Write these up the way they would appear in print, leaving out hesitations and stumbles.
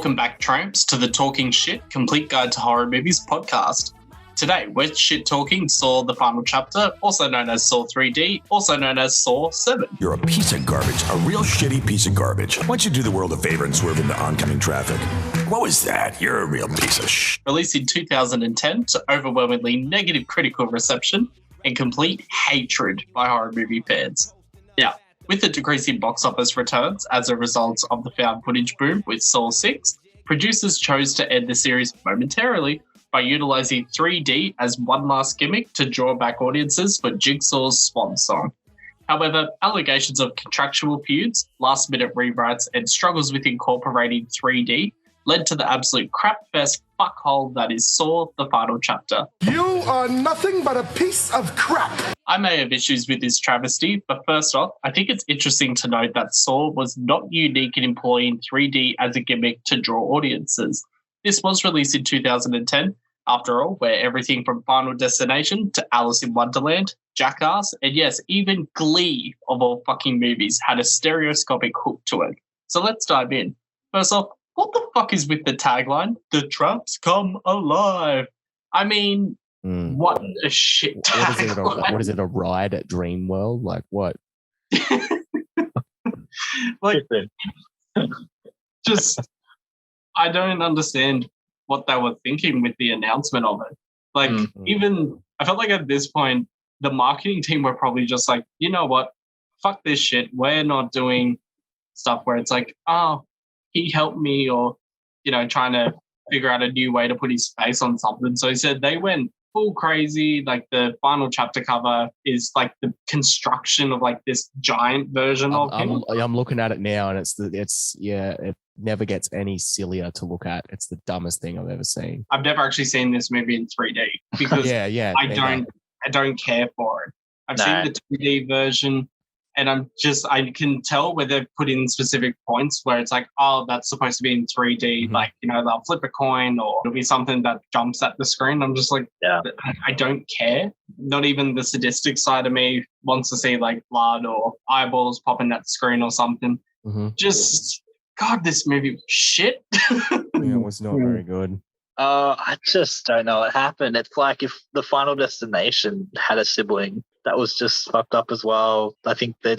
Welcome back, tramps, to the Talking Shit Complete Guide to Horror Movies podcast. Today, we're shit-talking Saw the Final Chapter, also known as Saw 3D, also known as Saw 7. You're a piece of garbage, a real shitty piece of garbage. Why don't you do the world a favor and swerve into oncoming traffic? What was that? You're a real piece of shit. Released in 2010 to overwhelmingly negative critical reception and complete hatred by horror movie fans. Now, with the decreasing box office returns as a result of the found footage boom with Saw 6, producers chose to end the series momentarily by utilising 3D as one last gimmick to draw back audiences for Jigsaw's swan song. However, allegations of contractual feuds, last-minute rewrites, and struggles with incorporating 3D led to the absolute crap-fest fuckhole that is Saw the Final Chapter. You are nothing but a piece of crap! I may have issues with this travesty, but first off, I think it's interesting to note that Saw was not unique in employing 3D as a gimmick to draw audiences. This was released in 2010, after all, where everything from Final Destination to Alice in Wonderland, Jackass, and yes, even Glee of all fucking movies had a stereoscopic hook to it. So let's dive in. First off, what the fuck is with the tagline? The traps come alive. I mean, what a shit tagline. What is it, a ride at Dreamworld? Like what? Like, just, I don't understand what they were thinking with the announcement of it. Like, even, I felt like at this point, the marketing team were probably just like, you know what? Fuck this shit. We're not doing stuff where it's like, oh, he helped me, or, you know, trying to figure out a new way to put his face on something. So he said they went full crazy. Like, the final chapter cover is like the construction of like this giant version of him. I'm looking at it now, and it never gets any sillier to look at. It's the dumbest thing I've ever seen. I've never actually seen this movie in 3D because I don't care for it. I've seen the 2D version, and I can tell where they've put in specific points where it's like, oh, that's supposed to be in 3D. Like, you know, they'll flip a coin or it'll be something that jumps at the screen. I'm just like, I don't care. Not even the sadistic side of me wants to see like blood or eyeballs popping at the screen or something. Just, God, this movie was shit. It was not very good. I just don't know what happened. It's like if the Final Destination had a sibling that was just fucked up as well. I think they're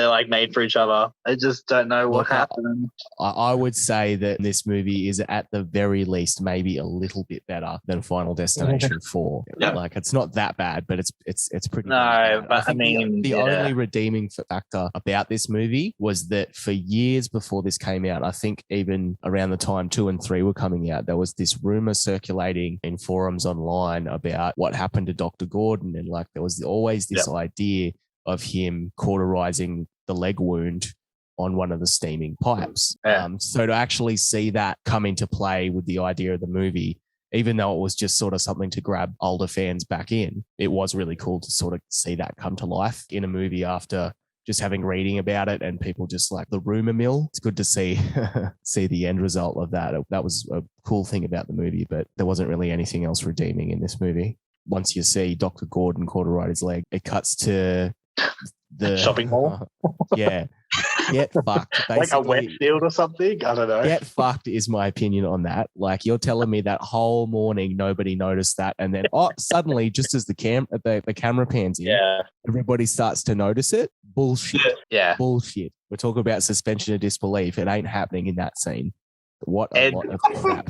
like made for each other. I just don't know what happened. I would say that this movie is at the very least maybe a little bit better than Final Destination 4. Like, it's not that bad, but it's pretty bad. But I mean, the only redeeming factor about this movie was that for years before this came out, I think even around the time 2 and 3 were coming out, there was this rumor circulating in forums online about what happened to Dr. Gordon, and like there was always this idea of him cauterizing the leg wound on one of the steaming pipes. So to actually see that come into play with the idea of the movie, even though it was just sort of something to grab older fans back in, it was really cool to sort of see that come to life in a movie after just having reading about it and people just like the rumor mill. It's good to see the end result of that. That was a cool thing about the movie, but there wasn't really anything else redeeming in this movie. Once you see Dr. Gordon cauterize his leg, it cuts to the shopping mall. Get fucked. Like a wet field or something. I don't know. Get fucked is my opinion on that. Like, you're telling me that whole morning nobody noticed that, and then suddenly, just as the camera pans in, everybody starts to notice it. Bullshit. Bullshit. We're talking about suspension of disbelief. It ain't happening in that scene. What a lot of crap.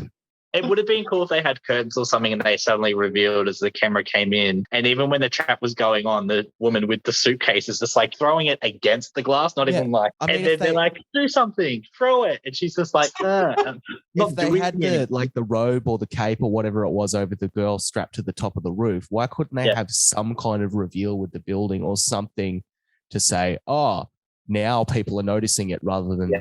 It would have been cool if they had curtains or something and they suddenly revealed as the camera came in. And even when the trap was going on, the woman with the suitcase is just like throwing it against the glass, not even like, they're like, do something, throw it. And she's just like, if they had the robe or the cape or whatever it was over the girl strapped to the top of the roof, why couldn't they have some kind of reveal with the building or something to say, oh, now people are noticing it, rather than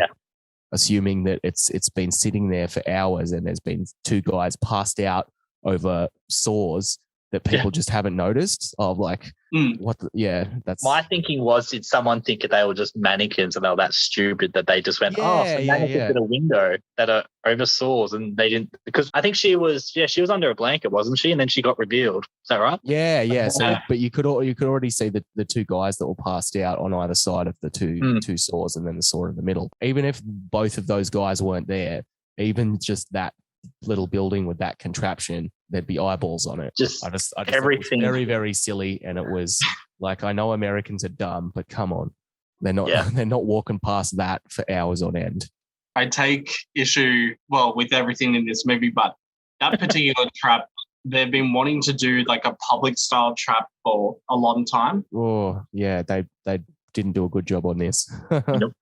assuming that it's been sitting there for hours and there's been 2 guys passed out over saws that people just haven't noticed. Of like, that's my thinking was, did someone think that they were just mannequins and they were that stupid that they just went, mannequins at a window that are over saws, and they didn't, because I think she was under a blanket, wasn't she? And then she got revealed. Is that right? Yeah. So, but you could already see the 2 guys that were passed out on either side of the two saws, and then the saw in the middle. Even if both of those guys weren't there, even just that little building with that contraption, there'd be eyeballs on it. I just everything. It was very, very silly, and it was like, I know Americans are dumb, but come on, they're not. Yeah. They're not walking past that for hours on end. I take issue with everything in this movie, but that particular trap, they've been wanting to do like a public style trap for a long time. Oh yeah, they didn't do a good job on this. Nope.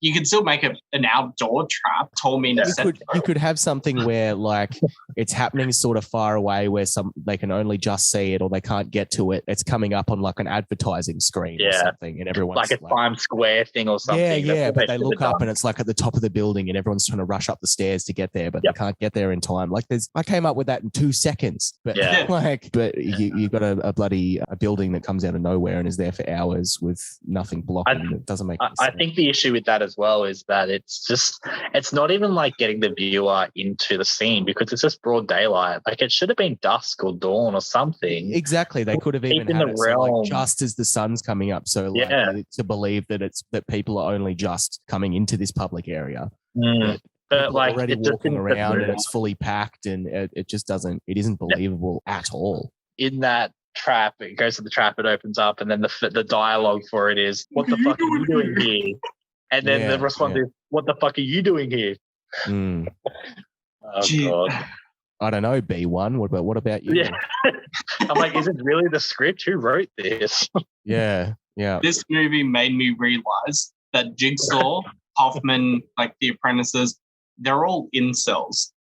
You could still make an outdoor trap. You could have something where like it's happening sort of far away, where they can only just see it, or they can't get to it. It's coming up on like an advertising screen or something, and everyone's like a Times Square thing or something. Yeah, but they look up and it's like at the top of the building, and everyone's trying to rush up the stairs to get there, but they can't get there in time. Like I came up with that in 2 seconds, but you got a building that comes out of nowhere and is there for hours with nothing blocking. It doesn't make sense. I think the issue with that as well is that it's not even like getting the viewer into the scene, because it's just broad daylight. Like it should have been dusk or dawn or something. Exactly. They could have even had it so like just as the sun's coming up, so like to believe that people are only just coming into this public area. But like already walking around and it's fully packed, and it just doesn't. It isn't believable at all. In that trap, it goes to the trap, it opens up, and then the dialogue for it is, "What the fuck are you doing here?" And then the response is, "What the fuck are you doing here?" Mm. Oh God. I don't know, B1. What about you? Yeah. I'm like, is it really the script? Who wrote this? Yeah. This movie made me realize that Jigsaw, Hoffman, like the apprentices, they're all incels.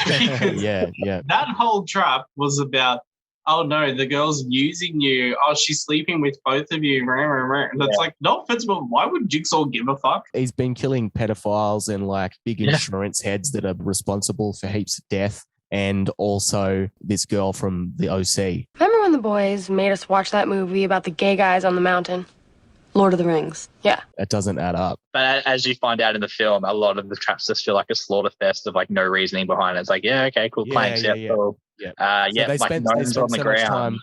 Yeah. That whole trap was about, oh no, the girl's using you. Oh, she's sleeping with both of you. And it's like, no offense, but why would Jigsaw give a fuck? He's been killing pedophiles and like big insurance heads that are responsible for heaps of death. And also this girl from the OC. Remember when the boys made us watch that movie about the gay guys on the mountain? Lord of the Rings. Yeah. It doesn't add up. But as you find out in the film, a lot of the traps just feel like a slaughter fest of like no reasoning behind it. It's like, okay, cool, planks. Cool. Yeah. So they spent on the ground.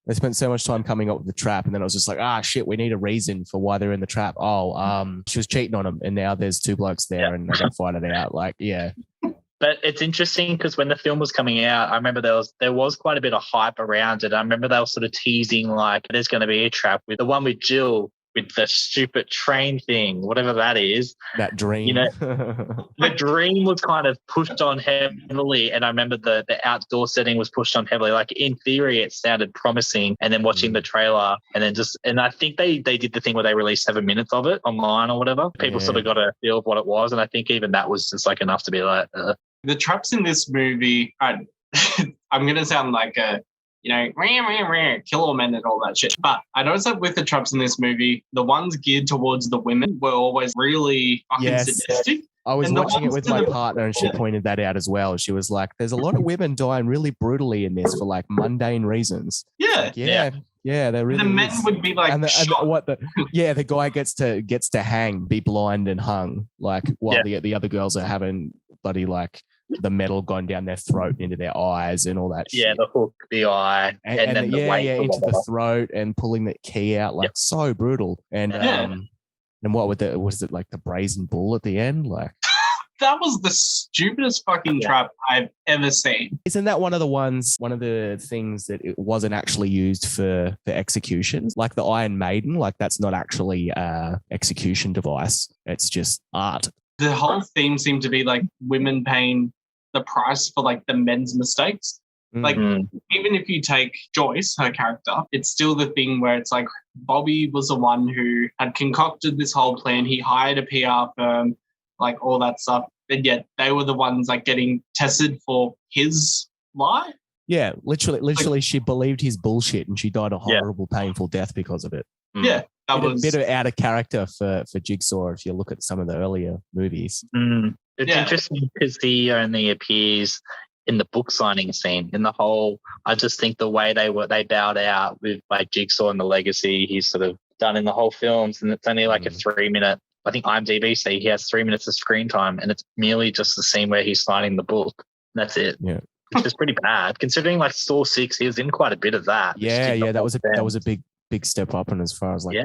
They spent so much time coming up with the trap, and then I was just like, shit, we need a reason for why they're in the trap. She was cheating on him, and now there's 2 blokes there, and they got to fight it out. Like, yeah. But it's interesting because when the film was coming out, I remember there was quite a bit of hype around it. I remember they were sort of teasing like there's going to be a trap with the one with Jill with the stupid train thing, whatever that is. That dream. You know, the dream was kind of pushed on heavily, and I remember the outdoor setting was pushed on heavily. Like in theory, it sounded promising, and then watching the trailer, and I think they did the thing where they released 7 minutes of it online or whatever. People sort of got a feel of what it was, and I think even that was just like enough to be like. The traps in this movie, I'm going to sound like a, kill all men and all that shit. But I noticed that with the traps in this movie, the ones geared towards the women were always really fucking sadistic. I was watching it with my partner, and she pointed that out as well. She was like, there's a lot of women dying really brutally in this for like mundane reasons. Yeah. Yeah, they really. The men would be like, the guy gets to hang, be blind and hung, like while the other girls are having bloody like the metal going down their throat into their eyes and all that shit. Yeah, the hook, the eye, and then the weight into the throat and pulling the key out, like so brutal. And what was it like the brazen bull at the end? Like that was the stupidest fucking trap I've ever seen. Isn't that one of the things that it wasn't actually used for executions? Like the Iron Maiden, like that's not actually a execution device. It's just art. The whole theme seemed to be like women paying the price for like the men's mistakes. Like even if you take Joyce, her character, it's still the thing where it's like Bobby was the one who had concocted this whole plan. He hired a PR firm, like all that stuff. And yet they were the ones like getting tested for his lie. Yeah, literally she believed his bullshit and she died a horrible, painful death because of it. Yeah. That was a bit of out of character for Jigsaw if you look at some of the earlier movies. It's interesting because he only appears in the book signing scene. In the whole, I just think the way they bowed out with like Jigsaw and the legacy he's sort of done in the whole films, and it's only like a 3-minute. I think IMDb say he has 3 minutes of screen time, and it's merely just the scene where he's signing the book. That's it. Yeah. Which is pretty bad considering like Saw 6. He was in quite a bit of that. Yeah. That was a big big step up, and as far as like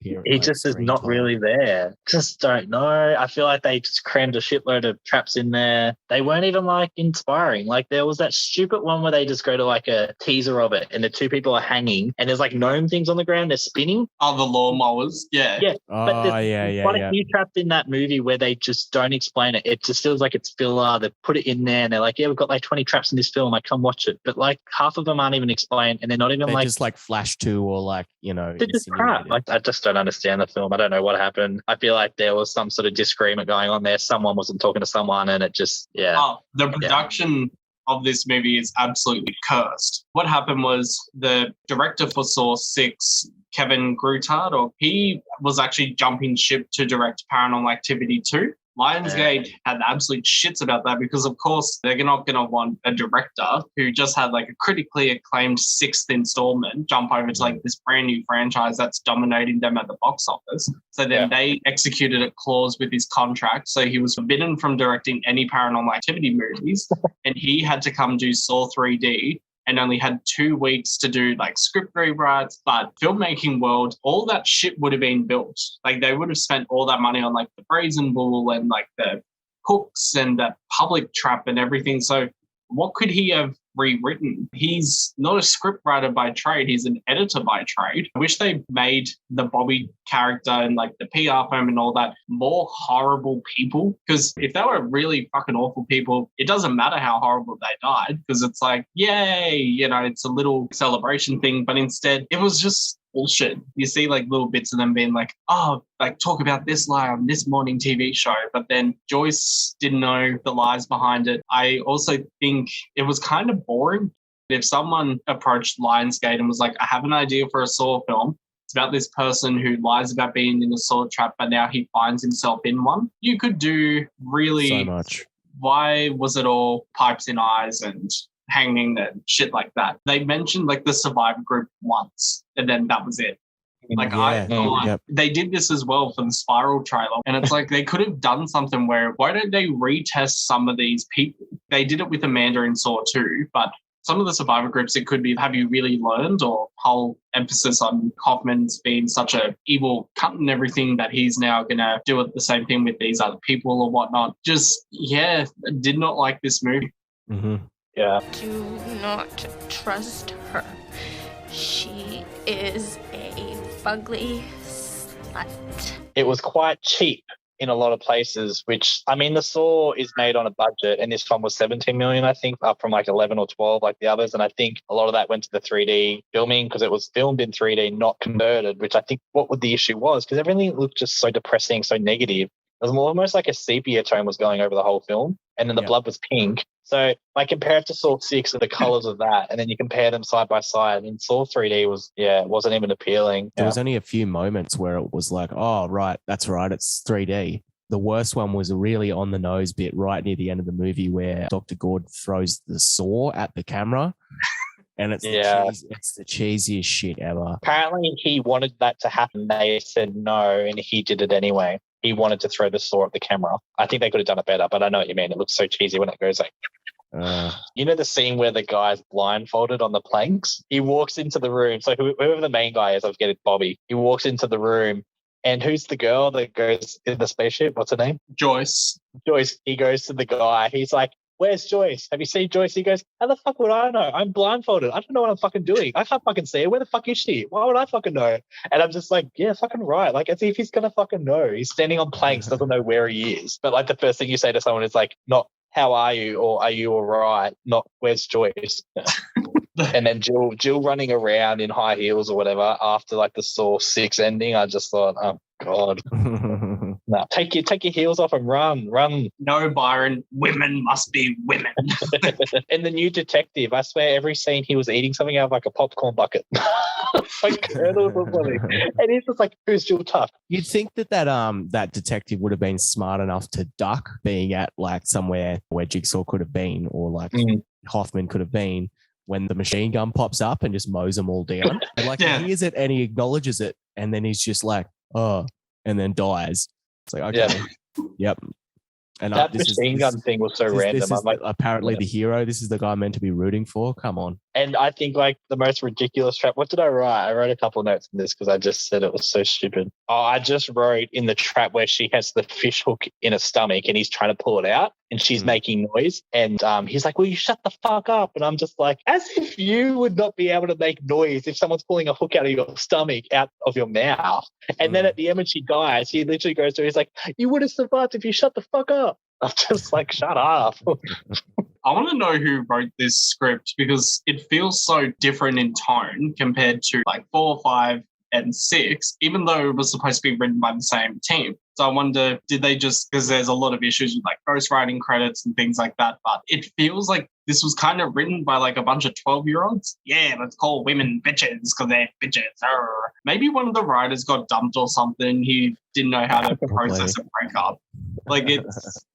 he just is not really there. Just don't know. I feel like they just crammed a shitload of traps in there. They weren't even like inspiring. Like there was that stupid one where they just go to like a teaser of it, and the two people are hanging, and there's like gnome things on the ground. They're spinning. Oh, the lawnmowers. Yeah. But there's quite a few traps in that movie where they just don't explain it. It just feels like it's filler. They put it in there, and they're like, "Yeah, we've got like 20 traps in this film. Like, come watch it." But like half of them aren't even explained, and they're not even just like flash to or like, you know, they're just crap. Like I just don't understand the film. I don't know what happened. I feel like there was some sort of disagreement going on there. Someone wasn't talking to someone, and it just the production of this movie is absolutely cursed. What happened was the director for Saw 6, Kevin Grutard, he was actually jumping ship to direct Paranormal Activity 2. Lionsgate had absolute shits about that because, of course, they're not going to want a director who just had like a critically acclaimed 6th installment jump over to like this brand new franchise that's dominating them at the box office. So then they executed a clause with his contract. So he was forbidden from directing any Paranormal Activity movies, and he had to come do Saw 3D and only had 2 weeks to do like script rewrites. But filmmaking world, all that shit would have been built. Like they would have spent all that money on like the brazen bull and like the hooks and the public trap and everything. So what could he have rewritten? He's not a script writer by trade. He's an editor by trade. I wish they made the Bobby character and like the PR firm and all that more horrible people. Because if they were really fucking awful people, it doesn't matter how horrible they died because it's like, yay, you know, it's a little celebration thing. But instead, it was just bullshit. You see like little bits of them being like, oh, like talk about this lie on this morning TV show. But then Joyce didn't know the lies behind it. I also think it was kind of boring. If someone approached Lionsgate and was like, I have an idea for a Saw film. It's about this person who lies about being in a Saw trap, but now he finds himself in one. You could do really so much. Why was it all pipes in eyes and hanging and shit like that? They mentioned like the survivor group once and then that was it. Like I feel like they did this as well for the Spiral trailer, and it's like they could have done something where why don't they retest some of these people? They did it with Amanda in Saw 2, but some of the survivor groups, it could be, have you really learned, or whole emphasis on Kaufman's being such a evil cunt and everything that he's now going to do it the same thing with these other people or whatnot. Just, did not like this movie. Mm-hmm. Yeah. Do not trust her. She is a fugly slut. It was quite cheap in a lot of places, which, I mean, the Saw is made on a budget, and this one was 17 million, I think, up from like 11 or 12 like the others. And I think a lot of that went to the 3D filming because it was filmed in 3D, not converted, which I think what the issue was, because everything looked just so depressing, so negative. It was almost like a sepia tone was going over the whole film, and then the blood was pink. So like compare it to Saw 6 and the colours of that, and then you compare them side by side. I mean, Saw 3D was, it wasn't even appealing. There was only a few moments where it was like, oh, right, that's right, it's 3D. The worst one was a really on the nose bit right near the end of the movie where Dr. Gord throws the saw at the camera. And it's the cheesiest shit ever. Apparently he wanted that to happen. They said no, and he did it anyway. He wanted to throw the saw at the camera. I think they could have done it better, but I know what you mean. It looks so cheesy when it goes like... You know the scene where the guy's blindfolded on the planks? He walks into the room. So whoever the main guy is, I forget, it's Bobby. He walks into the room, and who's the girl that goes in the spaceship? What's her name? Joyce. He goes to the guy. He's like, where's Joyce? Have you seen Joyce? He goes, how the fuck would I know? I'm blindfolded. I don't know what I'm fucking doing. I can't fucking see her. Where the fuck is she? Why would I fucking know? And I'm just like, yeah, fucking right. Like, as if he's going to fucking know. He's standing on planks, doesn't know where he is. But like the first thing you say to someone is like, not, how are you? Or are you all right? Not, where's Joyce? And then Jill running around in high heels or whatever after like the Saw 6 ending. I just thought, oh God. No, take your heels off and run. No, Byron, women must be women. And the new detective, I swear every scene he was eating something out of like a popcorn bucket. Like kernels or something. And he's just like, who's Jill Tuck? You'd think that detective would have been smart enough to duck being at like somewhere where Jigsaw could have been, or like Hoffman could have been, when the machine gun pops up and just mows them all down. And like he hears it and he acknowledges it, and then he's just like, oh, and then dies. It's like, okay, yep. And that machine gun thing was so random. This is apparently the hero. This is the guy I'm meant to be rooting for. Come on. And I think like the most ridiculous trap. What did I write? I wrote a couple of notes in this because I just said it was so stupid. Oh, I just wrote in the trap where she has the fish hook in her stomach and he's trying to pull it out and she's making noise. And he's like, will you shut the fuck up? And I'm just like, as if you would not be able to make noise if someone's pulling a hook out of your stomach, out of your mouth. And then at the end when she dies, he literally goes to her, he's like, you would have survived if you shut the fuck up. I'm just like, shut up. I want to know who wrote this script because it feels so different in tone compared to like 4, 5, and 6, even though it was supposed to be written by the same team. So I wonder, did they just, because there's a lot of issues with like ghostwriting credits and things like that, but it feels like this was kind of written by like a bunch of 12-year-olds. Yeah, let's call women bitches because they're bitches. Arr. Maybe one of the writers got dumped or something. He didn't know how to process a breakup. Like it's...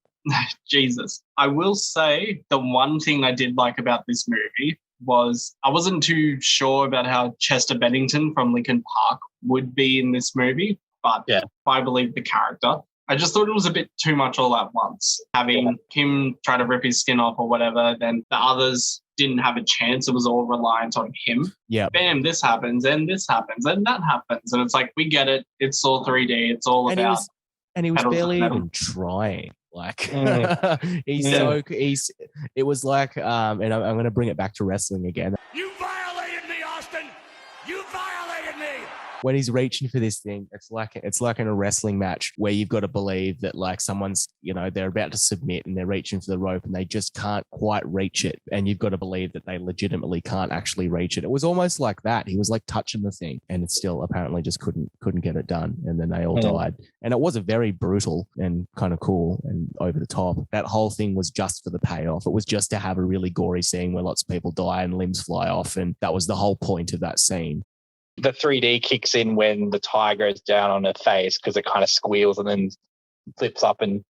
Jesus. I will say the one thing I did like about this movie was I wasn't too sure about how Chester Bennington from Linkin Park would be in this movie, but I believe the character. I just thought it was a bit too much all at once. Having him try to rip his skin off or whatever, then the others didn't have a chance. It was all reliant on him. Yeah. Bam, this happens, and this happens, and that happens. And it's like, we get it. It's all 3D. It's all about... And he was barely even trying. Like it was like, and I'm going to bring it back to wrestling again. You violated me, Austin. You violated me. When he's reaching for this thing, it's like in a wrestling match where you've got to believe that like someone's, they're about to submit and they're reaching for the rope and they just can't quite reach it. And you've got to believe that they legitimately can't actually reach it. It was almost like that. He was like touching the thing and it still apparently just couldn't get it done. And then they all died. And it was a very brutal and kind of cool and over the top. That whole thing was just for the payoff. It was just to have a really gory scene where lots of people die and limbs fly off. And that was the whole point of that scene. The 3D kicks in when the tire goes down on her face because it kind of squeals and then flips up and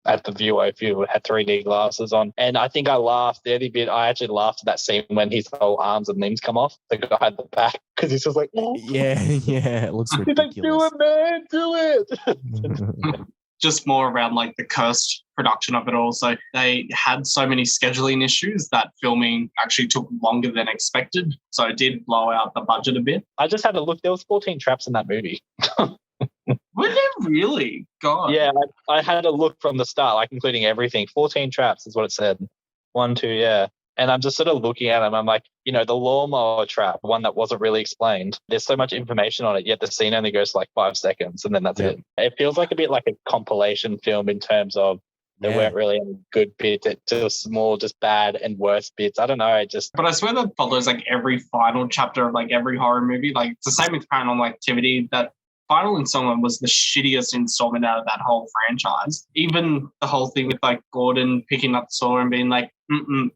at the viewer if you had 3D glasses on. And I think I laughed the only bit. I actually laughed at that scene when his whole arms and limbs come off. The guy at the back because he's just like, oh. Yeah, it looks ridiculous. He's like, do it, man, do it. Just more around like the cursed production of it all. So they had so many scheduling issues that filming actually took longer than expected. So it did blow out the budget a bit. I just had a look. There was 14 traps in that movie. Were there really? God. Yeah, I had a look from the start, like including everything. 14 traps is what it said. 1, 2, yeah. And I'm just sort of looking at them. I'm like, the lawnmower trap, one that wasn't really explained. There's so much information on it, yet the scene only goes for like 5 seconds and then that's it. It feels like a bit like a compilation film in terms of there weren't really any good bits. It just more just bad and worse bits. I don't know. But I swear that follows like every final chapter of like every horror movie. Like it's the same with Paranormal Activity. That final installment was the shittiest installment out of that whole franchise. Even the whole thing with like Gordon picking up the saw and being like,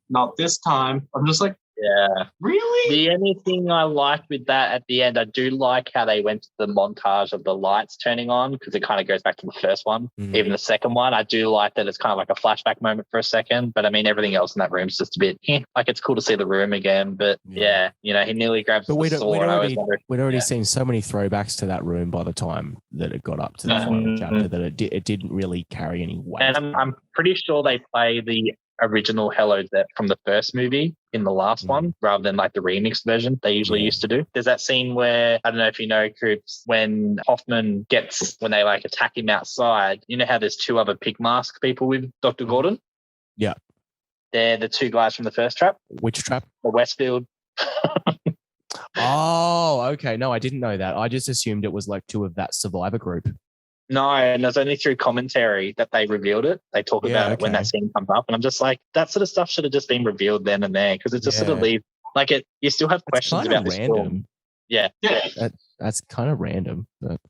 not this time. I'm just like, yeah. Really? The only thing I liked with that at the end, I do like how they went to the montage of the lights turning on because it kind of goes back to the first one. Even the second one, I do like that it's kind of like a flashback moment for a second. But I mean, everything else in that room is just a bit, like it's cool to see the room again. But yeah, he nearly grabs the sword. We'd already seen so many throwbacks to that room by the time that it got up to the final chapter that it didn't really carry any weight. And I'm pretty sure they play the original Hello Death from the first movie in the last one rather than like the remix version they usually used to do. There's that scene where, I don't know if you know, Coops, when Hoffman when they like attack him outside, you know how there's 2 other pig mask people with Dr. Gordon? Yeah. They're the 2 guys from the first trap. Which trap? The Westfield. Oh, okay. No, I didn't know that. I just assumed it was like 2 of that survivor group. No, and there's only through commentary that they revealed it. They talk about it when that scene comes up. And I'm just like, that sort of stuff should have just been revealed then and there because it just sort of leaves, like you still have questions about this film. Yeah. That's kind of random. But,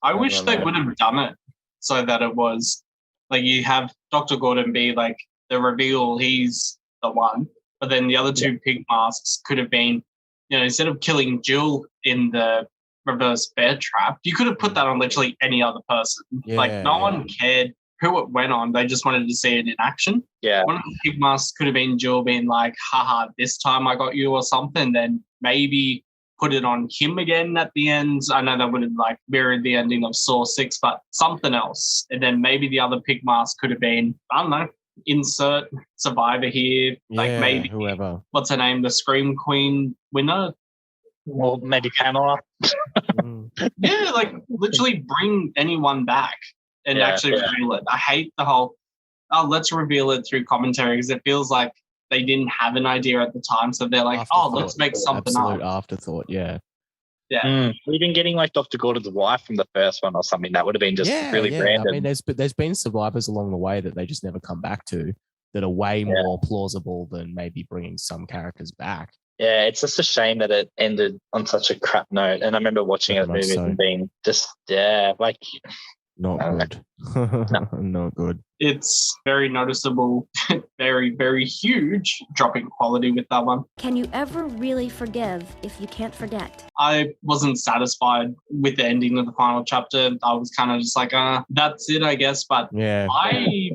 I wish they would have done it so that it was like you have Dr. Gordon be like the reveal, he's the one. But then the other 2 pig masks could have been, instead of killing Jill in the reverse bear trap, you could have put that on literally any other person. No one cared who it went on. They just wanted to see it in action. Yeah. One of the pig masks could have been Jill being like, haha, this time I got you or something. Then maybe put it on him again at the end. I know that would have like mirrored the ending of Saw 6, but something else. And then maybe the other pig mask could have been, I don't know, insert survivor here, like maybe whoever. What's her name? The Scream Queen winner. Or maybe Pamela. Yeah, like literally bring anyone back and actually reveal it. I hate the whole, let's reveal it through commentary, because it feels like they didn't have an idea at the time. So they're like, let's make something Absolute up. afterthought, yeah. Yeah. Even getting like Dr. Gordon's wife from the first one or something, that would have been just really random. I mean, there's been survivors along the way that they just never come back to that are way more plausible than maybe bringing some characters back. Yeah, it's just a shame that it ended on such a crap note. And I remember watching it movie and being just, like... Not good. No. Not good. It's very noticeable, very, very huge drop in quality with that one. Can you ever really forgive if you can't forget? I wasn't satisfied with the ending of the final chapter. I was kind of just like, that's it, I guess. But I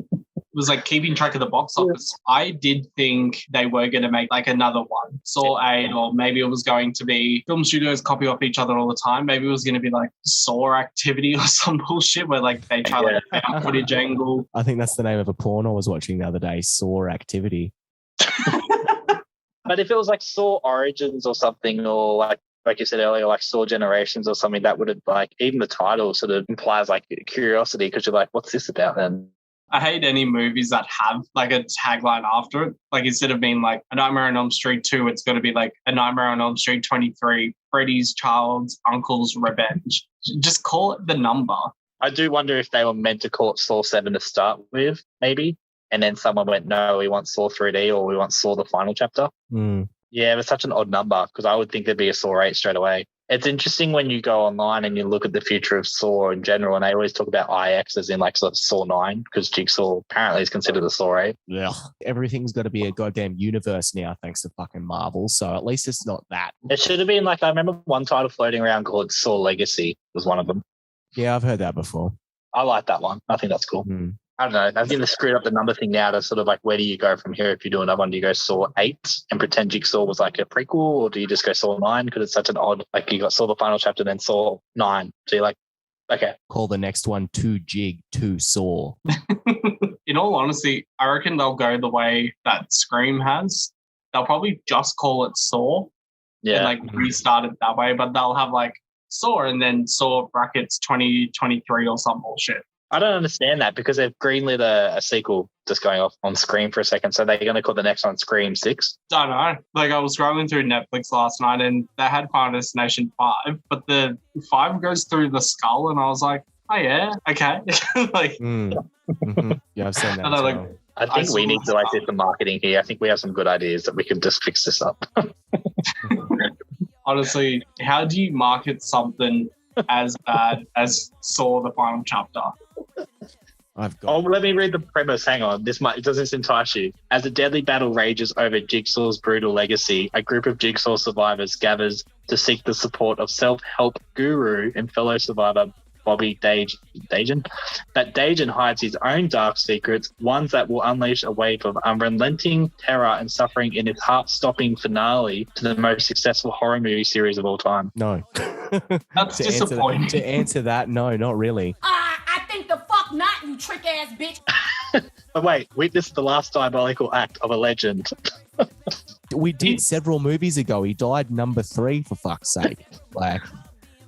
was like keeping track of the box office. I did think they were going to make like another one, Saw 8, or maybe it was going to be film studios copy off each other all the time. Maybe it was going to be like Saw Activity or some bullshit where like they try like a found footage angle. I think that's the name of a porn I was watching the other day, Saw Activity. But if it was like Saw Origins or something, or like you said earlier, like Saw Generations or something, that would have like, even the title sort of implies like curiosity, because you're like, what's this about then? I hate any movies that have like a tagline after it. Like instead of being like A Nightmare on Elm Street 2, it's got to be like A Nightmare on Elm Street 23, Freddy's Child's Uncle's Revenge. Just call it the number. I do wonder if they were meant to call it Saw 7 to start with, maybe. And then someone went, no, we want Saw 3D, or we want Saw the final chapter. Yeah, it was such an odd number, because I would think there'd be a Saw 8 straight away. It's interesting when you go online and you look at the future of Saw in general, and they always talk about IX as in like sort of Saw 9, because Jigsaw apparently is considered a Saw 8. Yeah, everything's got to be a goddamn universe now, thanks to fucking Marvel. So at least it's not that. It should have been like, I remember one title floating around called Saw Legacy was one of them. Yeah, I've heard that before. I like that one. I think that's cool. I don't know. I think they screwed up the number thing now to sort of like, where do you go from here if you do another one? Do you go Saw 8 and pretend Jigsaw was like a prequel, or do you just go Saw 9? Because it's such an odd, like you got Saw the final chapter, then Saw 9. So you're like, okay. Call the next one 2 Jig, 2 Saw. In all honesty, I reckon they'll go the way that Scream has. They'll probably just call it Saw. And like restart it that way, but they'll have like Saw and then Saw brackets 2023 or some bullshit. I don't understand that, because they've greenlit a sequel, just going off on Scream for a second. So they're going to call the next one Scream 6? I don't know. Like I was scrolling through Netflix last night and they had Final Destination 5, but the 5 goes through the skull and I was like, oh yeah, okay. Like, yeah, I've seen that. As well. I think we need to like do some marketing here. I think we have some good ideas that we can just fix this up. Honestly, how do you market something as bad as Saw the final chapter? Let me read the premise. Hang on. Does this entice you? As a deadly battle rages over Jigsaw's brutal legacy, a group of Jigsaw survivors gathers to seek the support of self-help guru and fellow survivor Bobby Dagen. But Dagen hides his own dark secrets, ones that will unleash a wave of unrelenting terror and suffering in his heart-stopping finale to the most successful horror movie series of all time. No. That's disappointing. To answer that, no, not really. I think the fuck not, you trick-ass bitch. But wait, witness the last diabolical act of a legend. We did several movies ago. He died number 3, for fuck's sake. Like...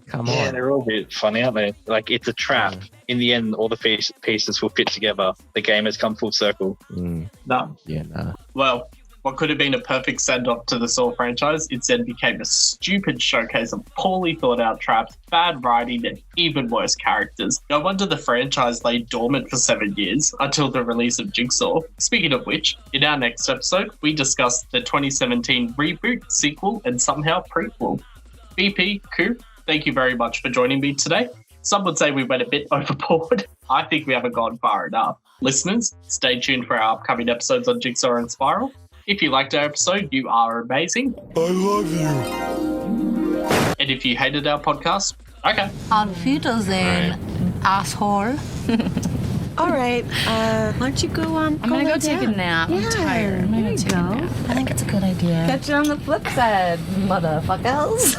Come on. Yeah, they're all a bit funny, aren't they? Like, it's a trap. In the end, all the pieces will fit together. The game has come full circle. No. Yeah, no. Well, what could have been a perfect send-off to the Saw franchise instead became a stupid showcase of poorly thought-out traps, bad writing, and even worse characters. No wonder the franchise lay dormant for 7 years until the release of Jigsaw. Speaking of which, in our next episode, we discuss the 2017 reboot, sequel, and somehow prequel. BP, Coop, thank you very much for joining me today. Some would say we went a bit overboard. I think we haven't gone far enough. Listeners, stay tuned for our upcoming episodes on Jigsaw and Spiral. If you liked our episode, you are amazing. I love you. And if you hated our podcast, okay. Auf Wiedersehen, asshole. All right, why don't you go I'm gonna go take a nap. I'm tired. I'm gonna go take a nap. I think it's a good idea. Catch you on the flip side, motherfuckers.